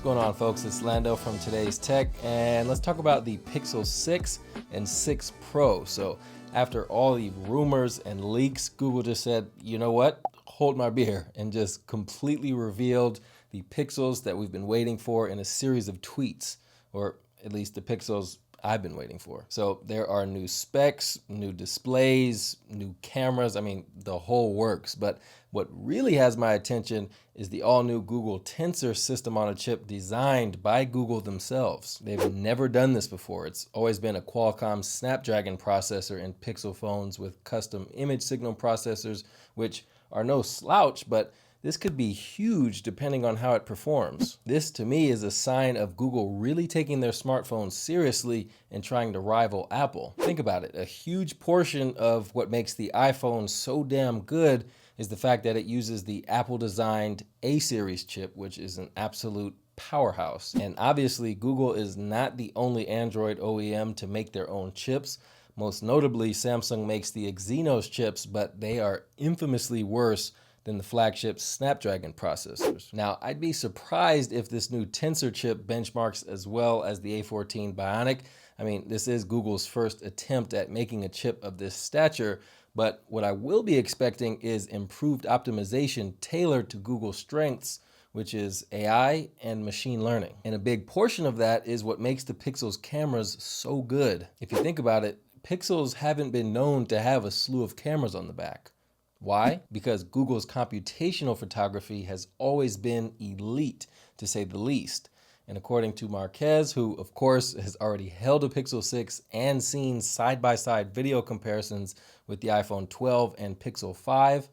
What's going on, folks? It's Landon from Today's Tech, and let's talk about the Pixel 6 and 6 Pro. So after all the rumors and leaks, Google just said, you know what, hold my beer, and just completely revealed the Pixels that we've been waiting for in a series of tweets, or at least the Pixels I've been waiting for. So there are new specs, new displays, new cameras, I mean, the whole works. But what really has my attention is the all-new Google Tensor system on a chip designed by Google themselves. They've never done this before. It's always been a Qualcomm Snapdragon processor in Pixel phones with custom image signal processors, which are no slouch, but this could be huge depending on how it performs. This to me is a sign of Google really taking their smartphones seriously and trying to rival Apple. Think about it, a huge portion of what makes the iPhone so damn good is the fact that it uses the Apple-designed A-series chip, which is an absolute powerhouse. And obviously, Google is not the only Android OEM to make their own chips. Most notably, Samsung makes the Exynos chips, but they are infamously worse than the flagship Snapdragon processors. Now, I'd be surprised if this new Tensor chip benchmarks as well as the A14 Bionic. I mean, this is Google's first attempt at making a chip of this stature, but what I will be expecting is improved optimization tailored to Google's strengths, which is AI and machine learning. And a big portion of that is what makes the Pixel's cameras so good. If you think about it, Pixels haven't been known to have a slew of cameras on the back. Why? Because Google's computational photography has always been elite, to say the least. And according to Marquez, who of course has already held a Pixel 6 and seen side-by-side video comparisons with the iPhone 12 and Pixel 5,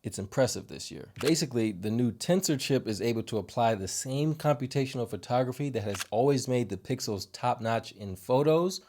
it's impressive this year. Basically, the new Tensor chip is able to apply the same computational photography that has always made the Pixels top-notch in photos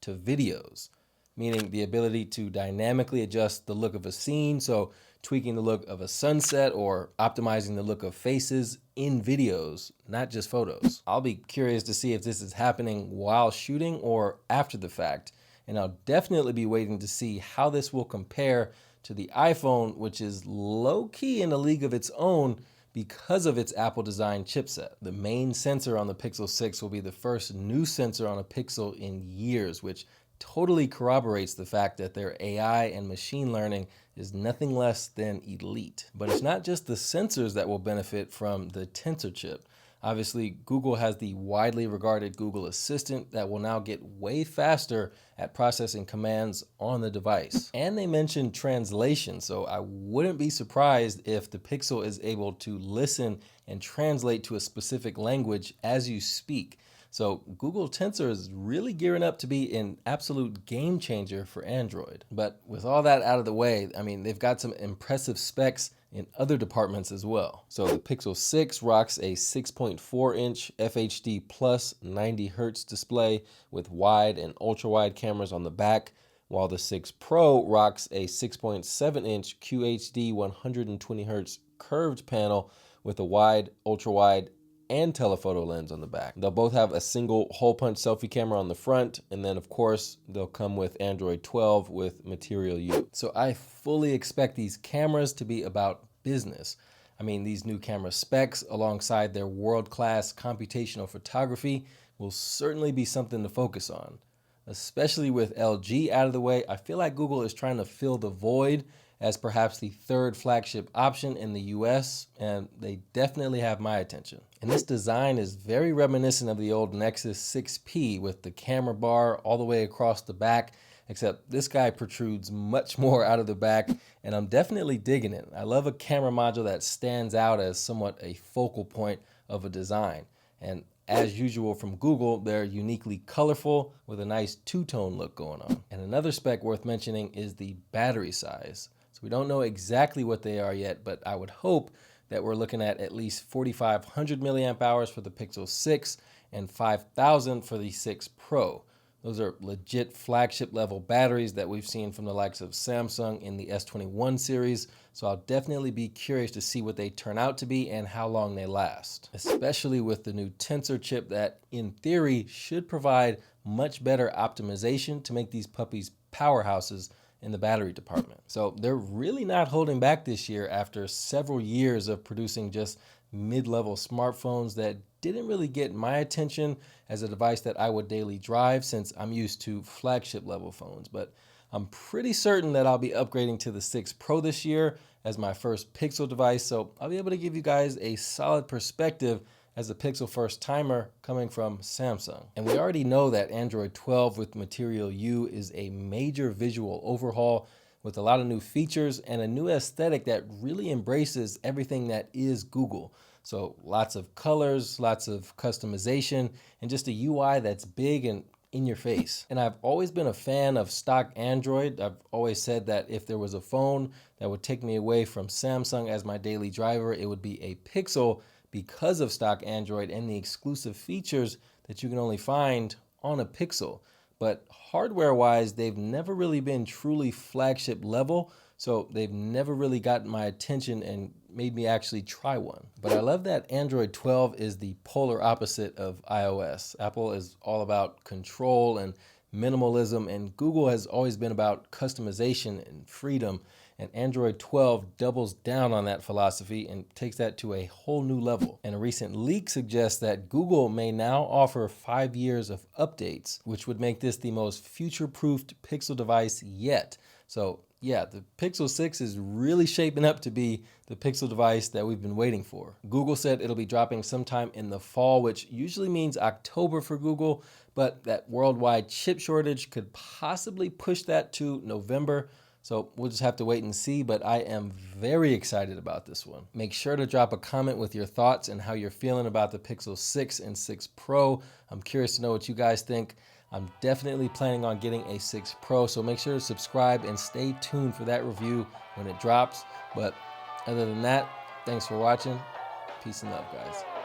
to videos, meaning the ability to dynamically adjust the look of a scene, so tweaking the look of a sunset or optimizing the look of faces in videos, not just photos. I'll be curious to see if this is happening while shooting or after the fact, and I'll definitely be waiting to see how this will compare to the iPhone, which is low-key in a league of its own because of its Apple-designed chipset. The main sensor on the Pixel 6 will be the first new sensor on a Pixel in years, which totally corroborates the fact that their AI and machine learning is nothing less than elite. But it's not just the sensors that will benefit from the Tensor chip. Obviously, Google has the widely regarded Google Assistant that will now get way faster at processing commands on the device. And they mentioned translation, so I wouldn't be surprised if the Pixel is able to listen and translate to a specific language as you speak. So Google Tensor is really gearing up to be an absolute game changer for Android. But with all that out of the way, I mean, they've got some impressive specs in other departments as well. So the Pixel 6 rocks a 6.4-inch FHD plus 90 Hz display with wide and ultra-wide cameras on the back, while the 6 Pro rocks a 6.7-inch QHD 120 Hz curved panel with a wide, ultra-wide, and telephoto lens on the back. They'll both have a single hole punch selfie camera on the front, and then of course they'll come with Android 12 with Material U. So I fully expect these cameras to be about business. I mean, these new camera specs alongside their world-class computational photography will certainly be something to focus on. Especially with LG out of the way, I feel like Google is trying to fill the void as perhaps the third flagship option in the US, and they definitely have my attention. And this design is very reminiscent of the old Nexus 6P with the camera bar all the way across the back, except this guy protrudes much more out of the back, and I'm definitely digging it. I love a camera module that stands out as somewhat a focal point of a design. And as usual from Google, they're uniquely colorful with a nice two-tone look going on. And another spec worth mentioning is the battery size. So we don't know exactly what they are yet, but I would hope that we're looking at least 4,500 milliamp hours for the Pixel 6 and 5,000 for the 6 Pro. Those are legit flagship level batteries that we've seen from the likes of Samsung in the S21 series, so I'll definitely be curious to see what they turn out to be and how long they last, especially with the new Tensor chip that in theory should provide much better optimization to make these puppies powerhouses in the battery department. So they're really not holding back this year after several years of producing just mid-level smartphones that didn't really get my attention as a device that I would daily drive since I'm used to flagship level phones. But I'm pretty certain that I'll be upgrading to the 6 Pro this year as my first Pixel device, so I'll be able to give you guys a solid perspective as a Pixel first timer coming from Samsung. And we already know that Android 12 with Material U is a major visual overhaul with a lot of new features and a new aesthetic that really embraces everything that is Google. So lots of colors, lots of customization, and just a UI that's big and in your face. And I've always been a fan of stock Android. I've always said that if there was a phone that would take me away from Samsung as my daily driver, it would be a Pixel because of stock Android and the exclusive features that you can only find on a Pixel. But hardware-wise, they've never really been truly flagship level, so they've never really gotten my attention and made me actually try one. But I love that Android 12 is the polar opposite of iOS. Apple is all about control and minimalism, and Google has always been about customization and freedom. And Android 12 doubles down on that philosophy and takes that to a whole new level. And a recent leak suggests that Google may now offer 5 years of updates, which would make this the most future-proofed Pixel device yet. So yeah, the Pixel 6 is really shaping up to be the Pixel device that we've been waiting for. Google said it'll be dropping sometime in the fall, which usually means October for Google, but that worldwide chip shortage could possibly push that to November. So we'll just have to wait and see, but I am very excited about this one. Make sure to drop a comment with your thoughts and how you're feeling about the Pixel 6 and 6 Pro. I'm curious to know what you guys think. I'm definitely planning on getting a 6 Pro, so make sure to subscribe and stay tuned for that review when it drops. But other than that, thanks for watching. Peace and love, guys.